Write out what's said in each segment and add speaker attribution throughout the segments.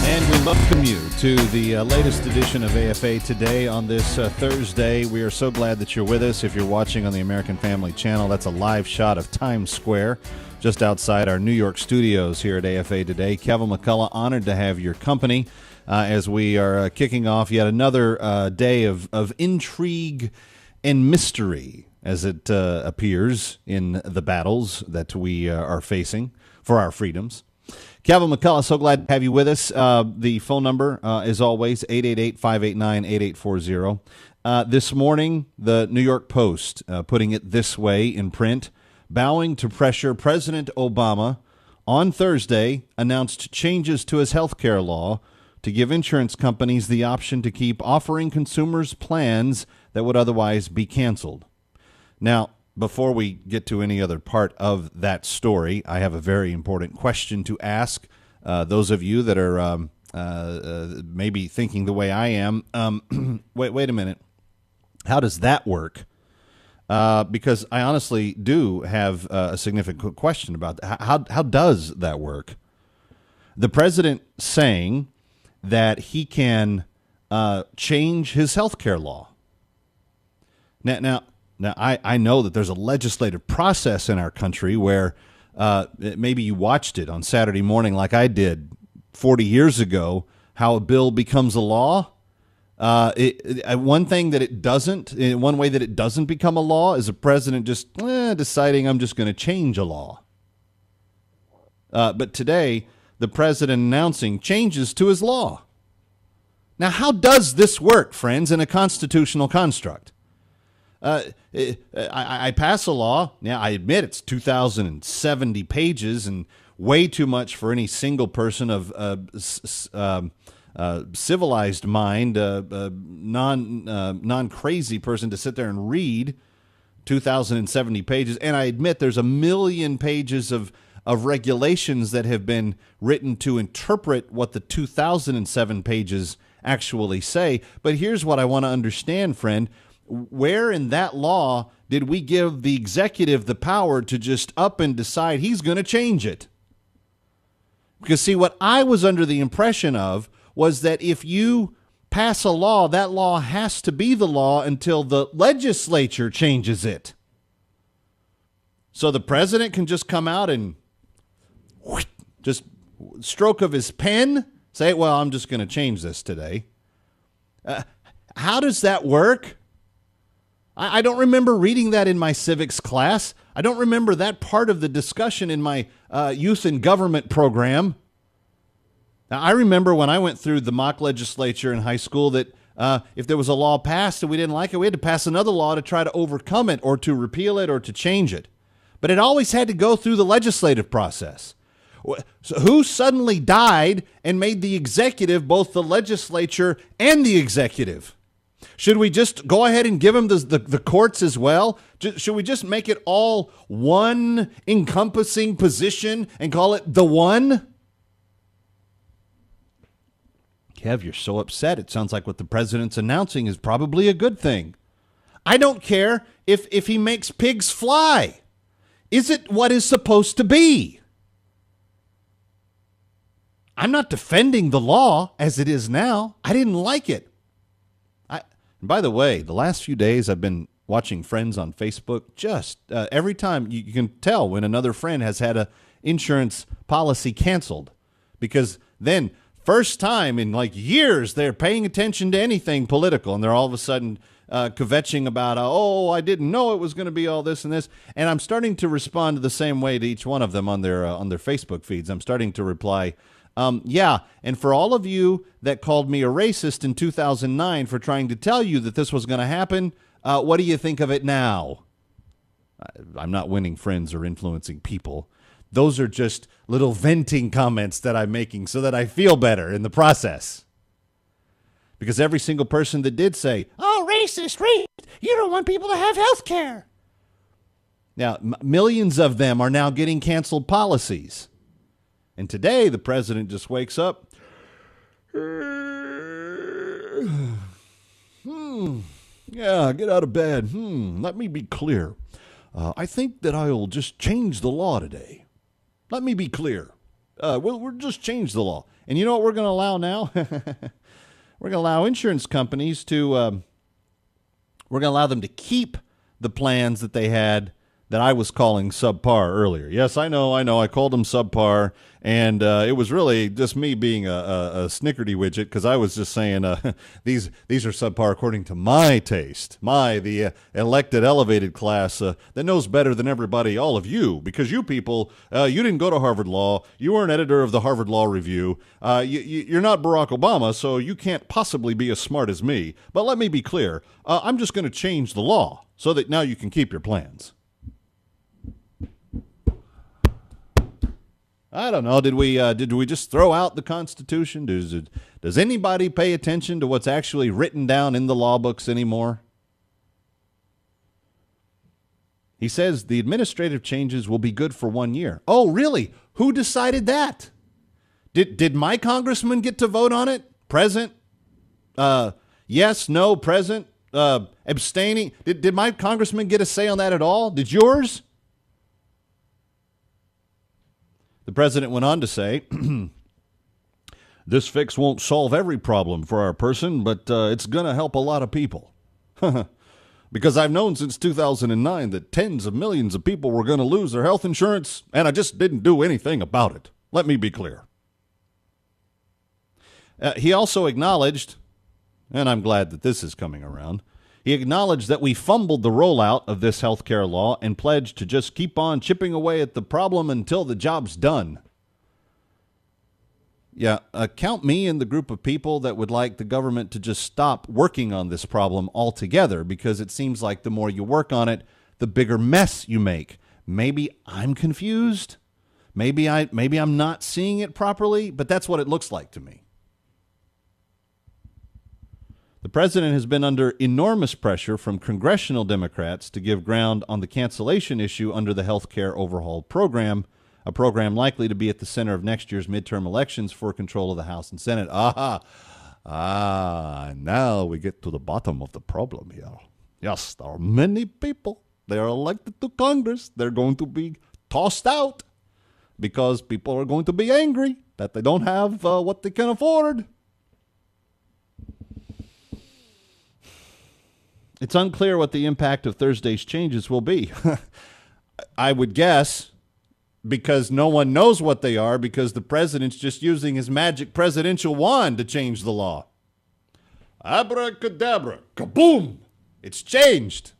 Speaker 1: And we welcome you to the latest edition of AFA Today on this Thursday. We are so glad that you're with us. If you're watching on the American Family Channel, that's a live shot of Times Square, just outside our New York studios here at AFA Today. Kevin McCullough, honored to have your company as we are kicking off yet another day of intrigue and mystery as it appears in the battles that we are facing for our freedoms. Kevin McCullough, so glad to have you with us. The phone number, as always, 888-589-8840. This morning, the New York Post, putting it this way in print, bowing to pressure, President Obama on Thursday announced changes to his health care law to give insurance companies the option to keep offering consumers plans that would otherwise be canceled. Now, before we get to any other part of that story, I have a very important question to ask those of you that are maybe thinking the way I am. Wait a minute. How does that work? Because I honestly do have a significant question about that. How does that work? The president saying that he can change his health care law. Now, I know that there's a legislative process in our country where maybe you watched it on Saturday morning like I did 40 years ago, how a bill becomes a law. One way that it doesn't become a law is a president just deciding I'm just going to change a law. But today, the president announcing changes to his law. Now, how does this work, friends, in a constitutional construct? I pass a law. Now, I admit it's 2,070 pages and way too much for any single person of civilized mind, non-crazy person to sit there and read 2,070 pages. And I admit there's a million pages of regulations that have been written to interpret what the 2,007 pages actually say. But here's what I want to understand, friend. Where in that law did we give the executive the power to just up and decide he's going to change it? Because, see, what I was under the impression of was that if you pass a law, that law has to be the law until the legislature changes it. So the president can just come out and just stroke of his pen say, well, I'm just going to change this today. How does that work? I don't remember reading that in my civics class. I don't remember that part of the discussion in my youth and government program. Now, I remember when I went through the mock legislature in high school that if there was a law passed and we didn't like it, we had to pass another law to try to overcome it or to repeal it or to change it. But it always had to go through the legislative process. So who suddenly died and made the executive both the legislature and the executive? Should we just go ahead and give them the courts as well? Should we just make it all one encompassing position and call it the one? Kev, you're so upset. It sounds like what the president's announcing is probably a good thing. I don't care if he makes pigs fly. Is it what is supposed to be? I'm not defending the law as it is now. I didn't like it. And by the way, the last few days I've been watching friends on Facebook. Just every time you can tell when another friend has had a insurance policy canceled, because then first time in like years they're paying attention to anything political, and they're all of a sudden kvetching about, I didn't know it was going to be all this and this. And I'm starting to respond the same way to each one of them on their Facebook feeds. I'm starting to reply, yeah, and for all of you that called me a racist in 2009 for trying to tell you that this was going to happen, what do you think of it now? I'm not winning friends or influencing people. Those are just little venting comments that I'm making so that I feel better in the process. Because every single person that did say, racist, you don't want people to have health care. Now, millions of them are now getting canceled policies. And today, the president just wakes up. Yeah, get out of bed. Let me be clear. I think that I'll just change the law today. Let me be clear. We'll just change the law. And you know what we're going to allow now? We're going to allow insurance companies to, we're going to allow them to keep the plans that they had that I was calling subpar earlier. Yes, I know. I called them subpar, and it was really just me being a snickerty widget because I was just saying these are subpar according to my taste, the elected elevated class that knows better than everybody, all of you, because you people, you didn't go to Harvard Law, you were an editor of the Harvard Law Review, you're not Barack Obama, so you can't possibly be as smart as me. But let me be clear, I'm just going to change the law so that now you can keep your plans. I don't know. Did we just throw out the Constitution? Does anybody pay attention to what's actually written down in the law books anymore? He says the administrative changes will be good for 1 year. Oh, really? Who decided that? Did my congressman get to vote on it? Present? Yes, no, present? Abstaining? Did my congressman get a say on that at all? Did yours? The president went on to say, this fix won't solve every problem for our person, but it's going to help a lot of people. Because I've known since 2009 that tens of millions of people were going to lose their health insurance, and I just didn't do anything about it. Let me be clear. He also acknowledged, and I'm glad that this is coming around, he acknowledged that we fumbled the rollout of this health care law and pledged to just keep on chipping away at the problem until the job's done. Yeah, count me in the group of people that would like the government to just stop working on this problem altogether, because it seems like the more you work on it, the bigger mess you make. Maybe I'm confused. Maybe I'm not seeing it properly, but that's what it looks like to me. The president has been under enormous pressure from congressional Democrats to give ground on the cancellation issue under the health care overhaul program, a program likely to be at the center of next year's midterm elections for control of the House and Senate. Now we get to the bottom of the problem here. Yes, there are many people. They are elected to Congress. They're going to be tossed out because people are going to be angry that they don't have what they can afford. It's unclear what the impact of Thursday's changes will be. I would guess, because no one knows what they are, because the president's just using his magic presidential wand to change the law. Abracadabra, kaboom! It's changed.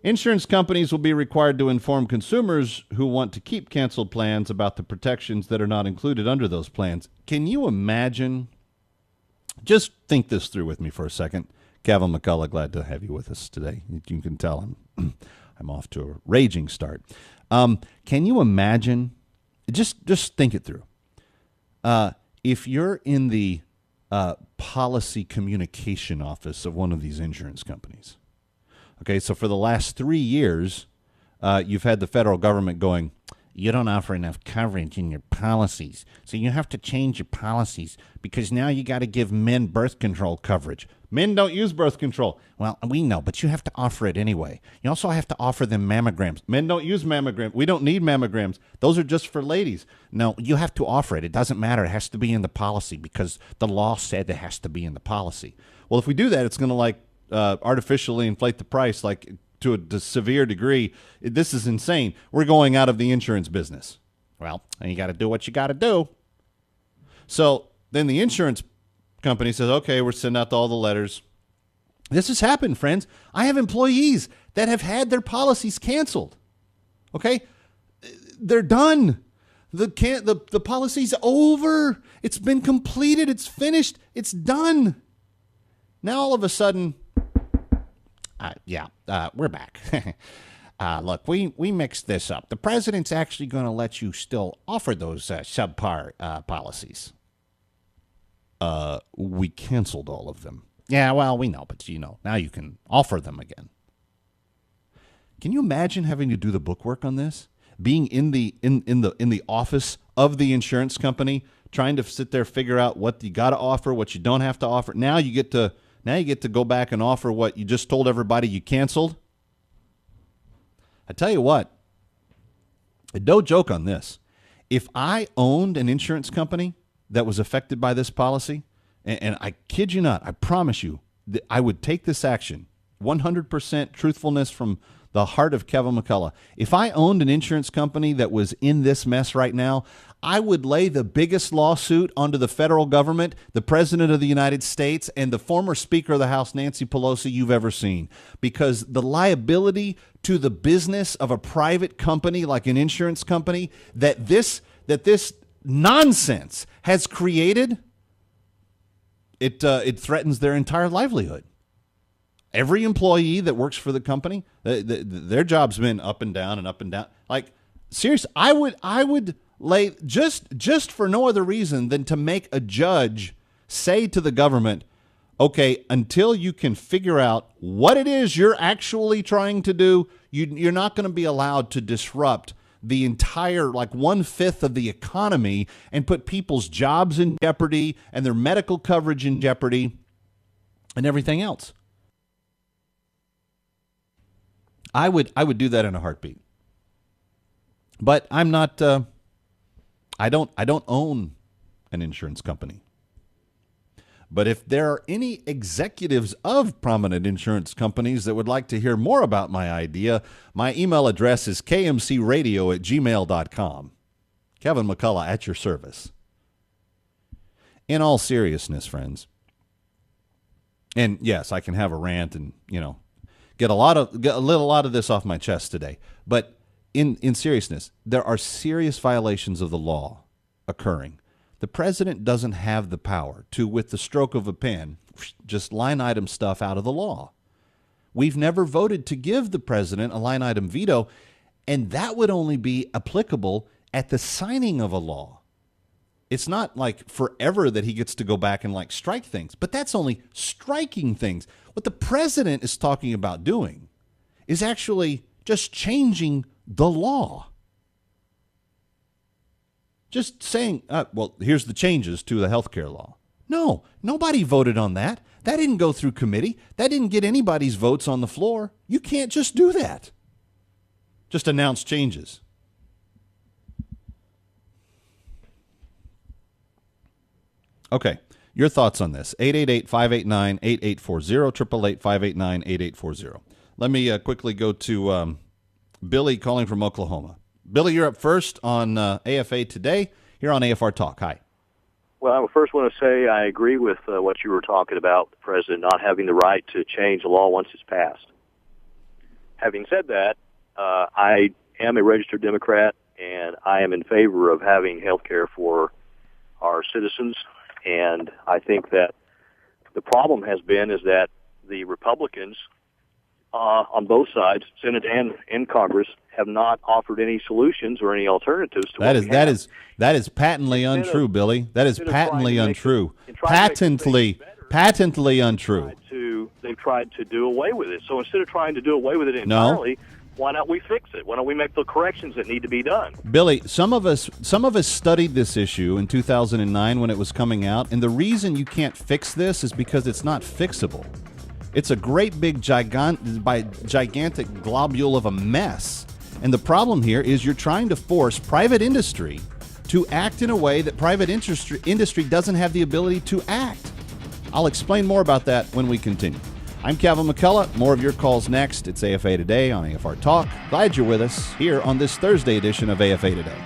Speaker 1: Insurance companies will be required to inform consumers who want to keep canceled plans about the protections that are not included under those plans. Can you imagine? Just think this through with me for a second. Kevin McCullough, glad to have you with us today. You can tell I'm off to a raging start. Can you imagine? Just think it through. If you're in the policy communication office of one of these insurance companies, okay, so for the last 3 years, you've had the federal government going, you don't offer enough coverage in your policies, so you have to change your policies because now you got to give men birth control coverage. Men don't use birth control. Well, we know, but you have to offer it anyway. You also have to offer them mammograms. Men don't use mammograms. We don't need mammograms. Those are just for ladies. No, you have to offer it. It doesn't matter. It has to be in the policy because the law said it has to be in the policy. Well, if we do that, it's going to artificially inflate the price to a severe degree. This is insane. We're going out of the insurance business. Well, and you got to do what you got to do. So then the insurance company says, okay, we're sending out all the letters. This has happened, friends. I have employees that have had their policies canceled. Okay? They're done. The policy's over. It's been completed. It's finished. It's done. Now all of a sudden, we're back. Look, we mixed this up. The president's actually going to let you still offer those subpar policies. We canceled all of them. Yeah, well, we know, but now you can offer them again. Can you imagine having to do the bookwork on this? Being in the office of the insurance company, trying to sit there, figure out what you got to offer, what you don't have to offer. Now you get to go back and offer what you just told everybody you canceled. I tell you what, no joke on this. If I owned an insurance company that was affected by this policy, and I kid you not, I promise you, that I would take this action. 100% truthfulness from the heart of Kevin McCullough. If I owned an insurance company that was in this mess right now, I would lay the biggest lawsuit onto the federal government, the President of the United States, and the former Speaker of the House, Nancy Pelosi, you've ever seen. Because the liability to the business of a private company like an insurance company that this nonsense has created, it threatens their entire livelihood. Every employee that works for the company, their job's been up and down and up and down. Like, seriously, I would lay just for no other reason than to make a judge say to the government, okay, until you can figure out what it is you're actually trying to do, you're not going to be allowed to disrupt the entire, like, 1/5 of the economy and put people's jobs in jeopardy and their medical coverage in jeopardy and everything else. I would do that in a heartbeat. But I'm not I don't own an insurance company. But if there are any executives of prominent insurance companies that would like to hear more about my idea, my email address is kmcradio@gmail.com. Kevin McCullough at your service. In all seriousness, friends, and yes, I can have a rant and, get a lot of this off my chest today. But in seriousness, there are serious violations of the law occurring. The president doesn't have the power to, with the stroke of a pen, just line item stuff out of the law. We've never voted to give the president a line item veto, and that would only be applicable at the signing of a law. It's not like forever that he gets to go back and strike things, but that's only striking things. What the president is talking about doing is actually just changing the law. Just saying, well, here's the changes to the healthcare law. No, nobody voted on that. That didn't go through committee. That didn't get anybody's votes on the floor. You can't just do that. Just announce changes. Okay, your thoughts on this. 888-589-8840, 888-589-8840. Let me quickly go to Billy calling from Oklahoma. Billy, you're up first on AFA Today here on AFR Talk. Hi.
Speaker 2: Well, I first want to say I agree with what you were talking about, the president not having the right to change the law once it's passed. Having said that, I am a registered Democrat, and I am in favor of having health care for our citizens. And I think that the problem has been is that the Republicans on both sides, Senate and in Congress, have not offered any solutions or any alternatives to
Speaker 1: that is patently untrue, Billy. That is patently untrue. Patently untrue.
Speaker 2: They've tried to do away with it. So instead of trying to do away with it entirely, why not we fix it? Why don't we make the corrections that need to be done?
Speaker 1: Billy, some of us studied this issue in 2009 when it was coming out, and the reason you can't fix this is because it's not fixable. It's a great big gigantic globule of a mess. And the problem here is you're trying to force private industry to act in a way that private industry doesn't have the ability to act. I'll explain more about that when we continue. I'm Kevin McCullough. More of your calls next. It's AFA Today on AFR Talk. Glad you're with us here on this Thursday edition of AFA Today.